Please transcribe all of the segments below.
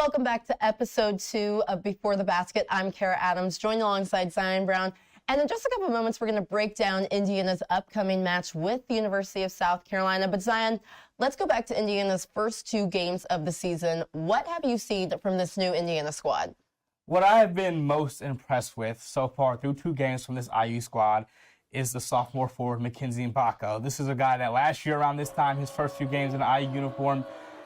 Welcome back to episode 2 of Before the Basket. I'm Kara Adams, joined alongside Zion Brown. And in just a couple of moments, we're going to break down Indiana's upcoming match with the University of South Carolina. But Zion, let's go back to Indiana's first 2 games of the season. What have you seen from this new Indiana squad? What I have been most impressed with so far through 2 games from this IU squad is the sophomore forward, Mackenzie Mbako. This is a guy that last year around this time, his first few games in the IU uniform,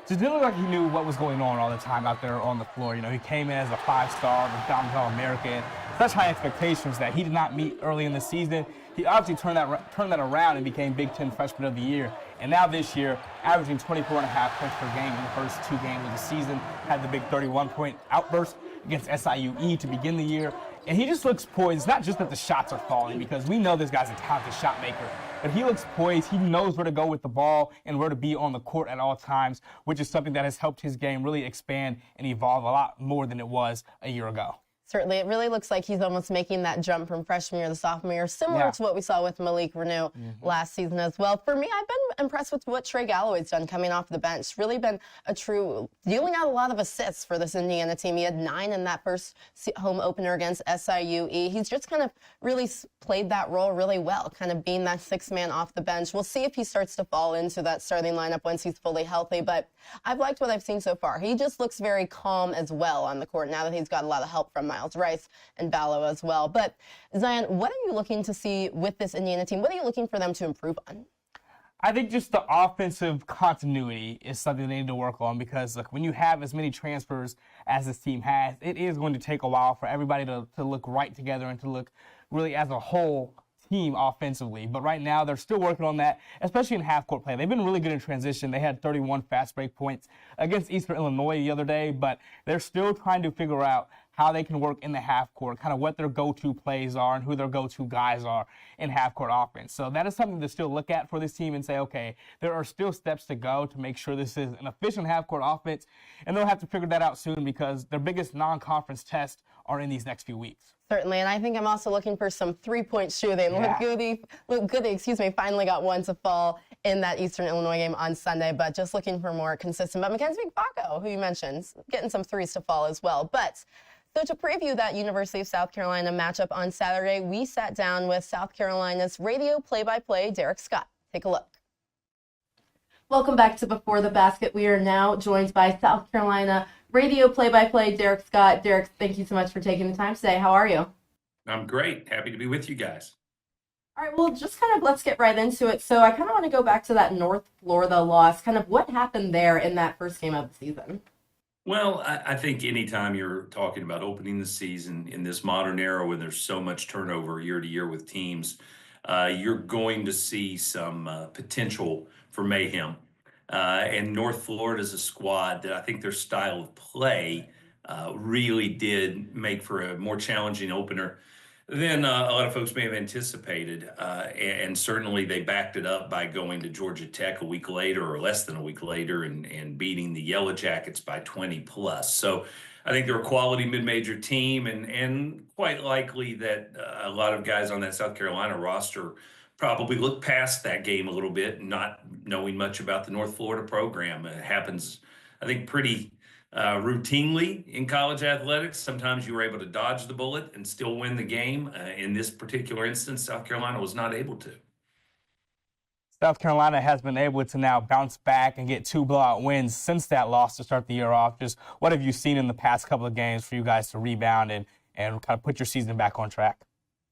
just didn't look like he knew what was going on all the time out there on the floor. You know, he came in as a 5-star, McDonald's All-American, such high expectations that he did not meet early in the season. He obviously turned that around and became Big Ten Freshman of the Year. And now this year, averaging 24.5 points per game in the first 2 games of the season, had the big 31-point outburst against SIUE to begin the year. And he just looks poised, not just that the shots are falling, because we know this guy's a talented shot maker, but he looks poised. He knows where to go with the ball and where to be on the court at all times, which is something that has helped his game really expand and evolve a lot more than it was a year ago. Certainly, it really looks like he's almost making that jump from freshman year to sophomore year, similar to what we saw with Malik Reneau last season as well. For me, I've been impressed with what Trey Galloway's done coming off the bench. Really been a true, dealing out a lot of assists for this Indiana team. He had 9 in that first home opener against SIUE. He's just kind of really played that role really well, kind of being that 6th man off the bench. We'll see if he starts to fall into that starting lineup once he's fully healthy, but I've liked what I've seen so far. He just looks very calm as well on the court now that he's got a lot of help from Miles Rice and Ballo as well. But Zion, what are you looking to see with this Indiana team? What are you looking for them to improve on? I think just the offensive continuity is something they need to work on, because look, when you have as many transfers as this team has, it is going to take a while for everybody to look right together and to look really as a whole team offensively. But right now they're still working on that, especially in half-court play. They've been really good in transition. They had 31 fast break points against Eastern Illinois the other day, but they're still trying to figure out how they can work in the half-court, kind of what their go-to plays are and who their go-to guys are in half-court offense. So that is something to still look at for this team and say, okay, there are still steps to go to make sure this is an efficient half-court offense, and they'll have to figure that out soon because their biggest non-conference tests are in these next few weeks. Certainly, and I think I'm also looking for some 3-point shooting. Yeah. Luke Goody, finally got one to fall in that Eastern Illinois game on Sunday, but just looking for more consistent. But Mackenzie Mbako, who you mentioned, getting some 3s to fall as well. But so to preview that University of South Carolina matchup on Saturday, we sat down with South Carolina's radio play-by-play, Derek Scott. Take a look. Welcome back to Before the Basket. We are now joined by South Carolina radio play-by-play, Derek Scott. Derek, thank you so much for taking the time today. How are you? I'm great. Happy to be with you guys. All right, well, just kind of let's get right into it. So I kind of want to go back to that North Florida loss. Kind of what happened there in that first game of the season? Well, I think anytime you're talking about opening the season in this modern era when there's so much turnover year to year with teams, you're going to see some potential for mayhem. And North Florida is a squad that I think their style of play really did make for a more challenging opener than a lot of folks may have anticipated. And certainly they backed it up by going to Georgia Tech a week later or less than a week later and beating the Yellow Jackets by 20 plus. So I think they're a quality mid-major team and quite likely that a lot of guys on that South Carolina roster probably look past that game a little bit, not knowing much about the North Florida program. It happens, I think, pretty routinely in college athletics. Sometimes you were able to dodge the bullet and still win the game. In this particular instance, South Carolina was not able to. South Carolina has been able to now bounce back and get 2 blowout wins since that loss to start the year off. Just what have you seen in the past couple of games for you guys to rebound and kind of put your season back on track?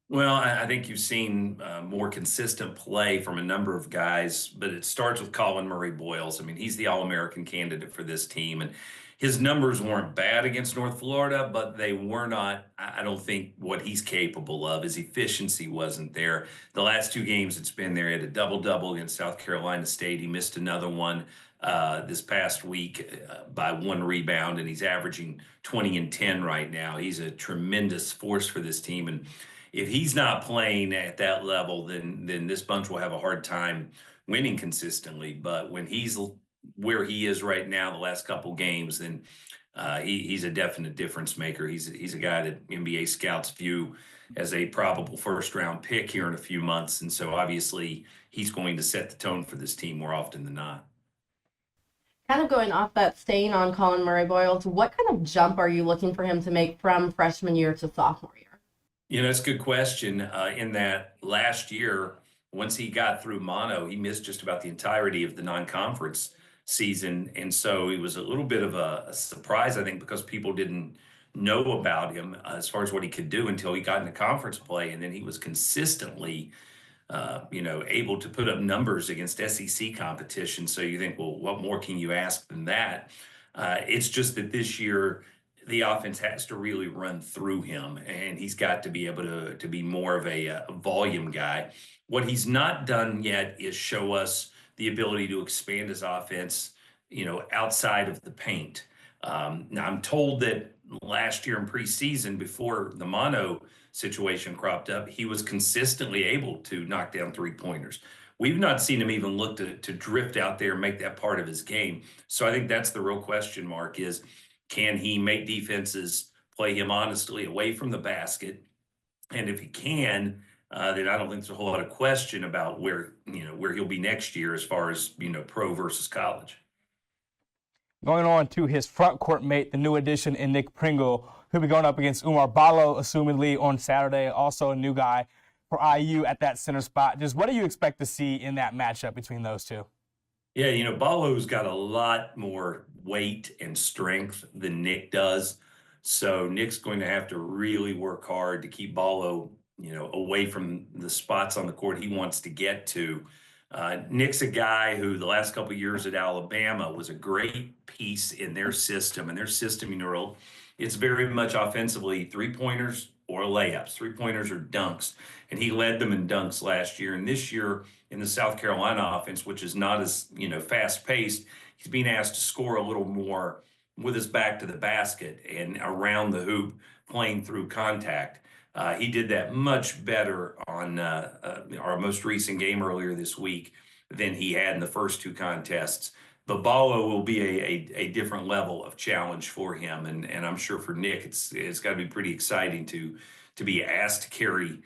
Well, I think you've seen more consistent play from a number of guys, but it starts with Colin Murray-Boyles. I mean, he's the All-American candidate for this team, and his numbers weren't bad against North Florida, but they were not, I don't think, what he's capable of. His efficiency wasn't there. The last 2 games it's been there. He had a double-double against South Carolina State. He missed another one this past week by 1 rebound, and he's averaging 20 and 10 right now. He's a tremendous force for this team, and if he's not playing at that level, then this bunch will have a hard time winning consistently. But when he's where he is right now, the last couple games, then he's a definite difference maker. He's a guy that NBA scouts view as a probable first-round pick here in a few months, and so obviously he's going to set the tone for this team more often than not. Kind of going off that, staying on Colin Murray-Boyles, what kind of jump are you looking for him to make from freshman year to sophomore year? That's a good question. In that last year, once he got through mono, he missed just about the entirety of the non-conference season. And so it was a little bit of a surprise, I think, because people didn't know about him as far as what he could do until he got into conference play. And then he was consistently able to put up numbers against SEC competition. So you think, well, what more can you ask than that? It's just that this year the offense has to really run through him, and he's got to be able to be more of a volume guy. What he's not done yet is show us the ability to expand his offense, outside of the paint. Now I'm told that last year in preseason, before the mono situation cropped up, he was consistently able to knock down 3-pointers. We've not seen him even look to drift out there and make that part of his game. So I think that's the real question mark is, can he make defenses play him honestly away from the basket? And if he can, then I don't think there's a whole lot of question about where he'll be next year as far as, pro versus college. Going on to his front court mate, the new addition in Nick Pringle, who'll be going up against Umar Ballo, assumedly on Saturday. Also a new guy for IU at that center spot. Just what do you expect to see in that matchup between those two? Yeah, Ballo's got a lot more weight and strength than Nick does. So Nick's going to have to really work hard to keep Ballo, away from the spots on the court he wants to get to. Nick's a guy who the last couple of years at Alabama was a great piece in their system. And their system, it's very much offensively 3-pointers or layups, 3-pointers or dunks. And he led them in dunks last year. And this year in the South Carolina offense, which is not as, fast paced, he's being asked to score a little more with his back to the basket and around the hoop, playing through contact. He did that much better on our most recent game earlier this week than he had in the first two contests. But Ballo will be a different level of challenge for him, and I'm sure for Nick, it's got to be pretty exciting to be asked to carry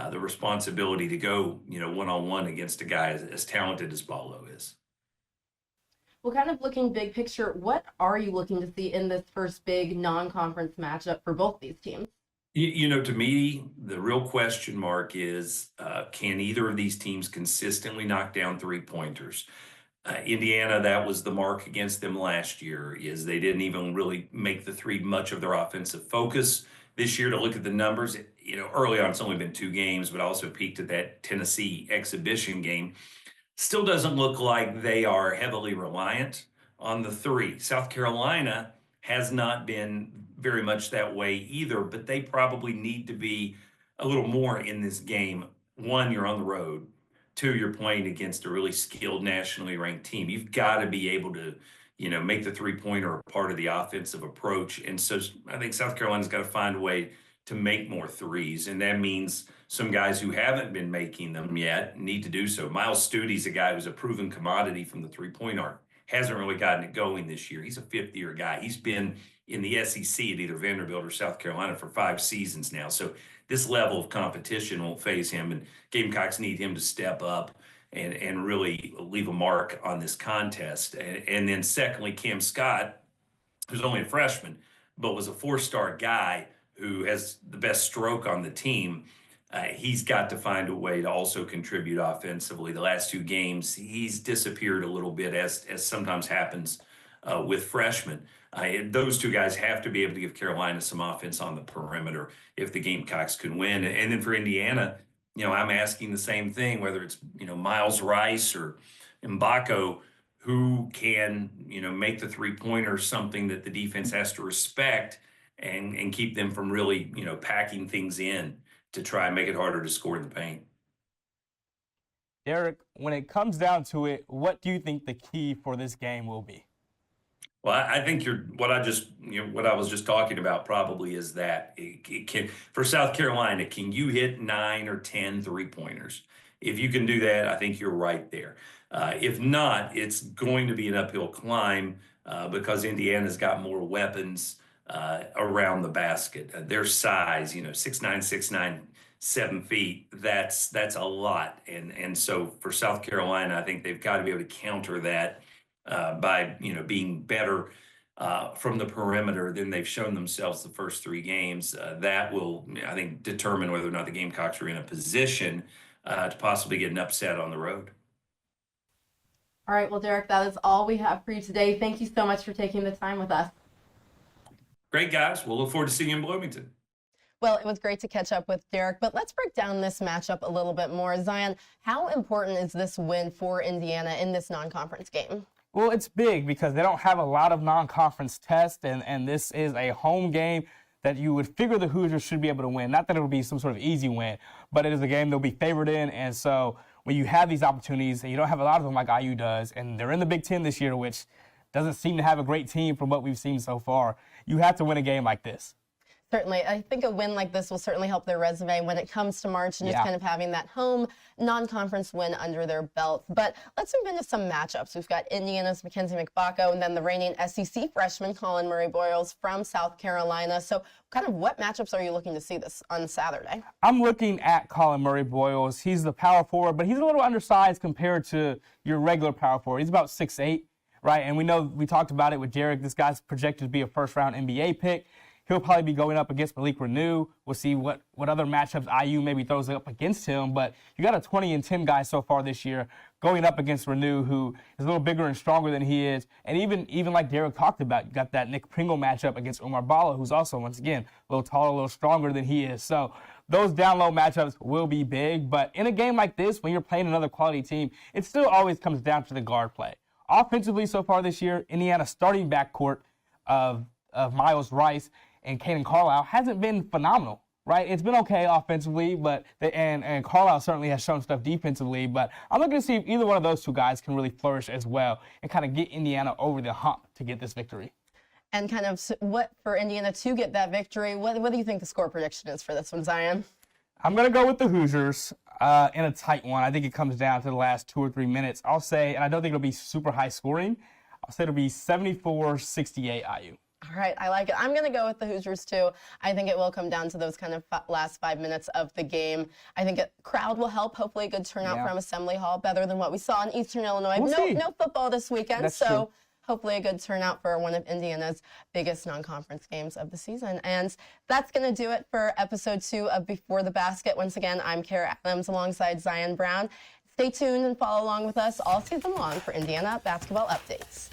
the responsibility to go, one-on-one against a guy as talented as Ballo is. Well, kind of looking big picture, what are you looking to see in this first big non-conference matchup for both these teams? To me, the real question mark is, can either of these teams consistently knock down 3-pointers? Indiana, that was the mark against them last year, is they didn't even really make the three much of their offensive focus. This year, to look at the numbers, early on, it's only been 2 games, but also peaked at that Tennessee exhibition game. Still doesn't look like they are heavily reliant on the 3. South Carolina has not been very much that way either, but they probably need to be a little more in this game. 1, you're on the road. 2, you're playing against a really skilled nationally ranked team. You've got to be able to, make the 3-pointer a part of the offensive approach. And so I think South Carolina's got to find a way to make more threes. And that means some guys who haven't been making them yet need to do so. Miles Stude's a guy who's a proven commodity from the 3-point arc. Hasn't really gotten it going this year. He's a 5th-year guy. He's been in the SEC at either Vanderbilt or South Carolina for 5 seasons now. So this level of competition won't faze him, and Gamecocks need him to step up and really leave a mark on this contest. And then secondly, Cam Scott, who's only a freshman, but was a 4-star guy who has the best stroke on the team. He's got to find a way to also contribute offensively. The last 2 games, he's disappeared a little bit, as sometimes happens with freshmen. Those 2 guys have to be able to give Carolina some offense on the perimeter if the Gamecocks can win. And then for Indiana, I'm asking the same thing, whether it's, Miles Rice or Mbako, who can, make the 3-pointer something that the defense has to respect and keep them from really, packing things in to try and make it harder to score in the paint. Derek, when it comes down to it, what do you think the key for this game will be? Well, I think what I was just talking about probably is that it can, for South Carolina, can you hit 9 or 10 3-pointers? If you can do that, I think you're right there. If not, it's going to be an uphill climb because Indiana's got more weapons around the basket. Their size, 6'9", 6'9", 7 feet, that's a lot. And so for South Carolina, I think they've got to be able to counter that by being better from the perimeter than they've shown themselves the first 3 games. That will, I think, determine whether or not the Gamecocks are in a position to possibly get an upset on the road. All right, well, Derek, that is all we have for you today. Thank you so much for taking the time with us. Great, guys. We'll look forward to seeing you in Bloomington. Well, it was great to catch up with Derek, but let's break down this matchup a little bit more. Zion, how important is this win for Indiana in this non-conference game? Well, it's big because they don't have a lot of non-conference tests, and this is a home game that you would figure the Hoosiers should be able to win. Not that it would be some sort of easy win, but it is a game they'll be favored in, and so when you have these opportunities, and you don't have a lot of them like IU does, and they're in the Big Ten this year, which doesn't seem to have a great team from what we've seen so far, you have to win a game like this. Certainly. I think a win like this will certainly help their resume when it comes to March and just kind of having that home non-conference win under their belt. But let's move into some matchups. We've got Indiana's Mackenzie McBacco and then the reigning SEC freshman Colin Murray-Boyles from South Carolina. So kind of what matchups are you looking to see this on Saturday? I'm looking at Colin Murray-Boyles. He's the power forward, but he's a little undersized compared to your regular power forward. He's about 6'8", right? And we talked about it with Derek. This guy's projected to be a first-round NBA pick. He'll probably be going up against Malik Renew. We'll see what other matchups IU maybe throws up against him. But you got a 20-10 guy so far this year going up against Renew, who is a little bigger and stronger than he is. And even like Derek talked about, you got that Nick Pringle matchup against Omar Bala, who's also, once again, a little taller, a little stronger than he is. So those down-low matchups will be big. But in a game like this, when you're playing another quality team, it still always comes down to the guard play. Offensively so far this year, Indiana's starting backcourt of Miles Rice and Caden Carlisle hasn't been phenomenal, right? It's been okay offensively, but and Carlisle certainly has shown stuff defensively, but I'm looking to see if either one of those two guys can really flourish as well and kind of get Indiana over the hump to get this victory. And kind of what for Indiana to get that victory, what do you think the score prediction is for this one, Zion? I'm going to go with the Hoosiers in a tight one. I think it comes down to the last 2 or 3 minutes. I'll say, and I don't think it'll be super high scoring, I'll say it'll be 74-68 IU. All right, I like it. I'm going to go with the Hoosiers, too. I think it will come down to those kind of last 5 minutes of the game. I think a crowd will help. Hopefully a good turnout from Assembly Hall, better than what we saw in Eastern Illinois. No football this weekend, That's so true. Hopefully a good turnout for one of Indiana's biggest non-conference games of the season. And that's going to do it for episode 2 of Before the Basket. Once again, I'm Kara Adams alongside Zion Brown. Stay tuned and follow along with us all season long for Indiana basketball updates.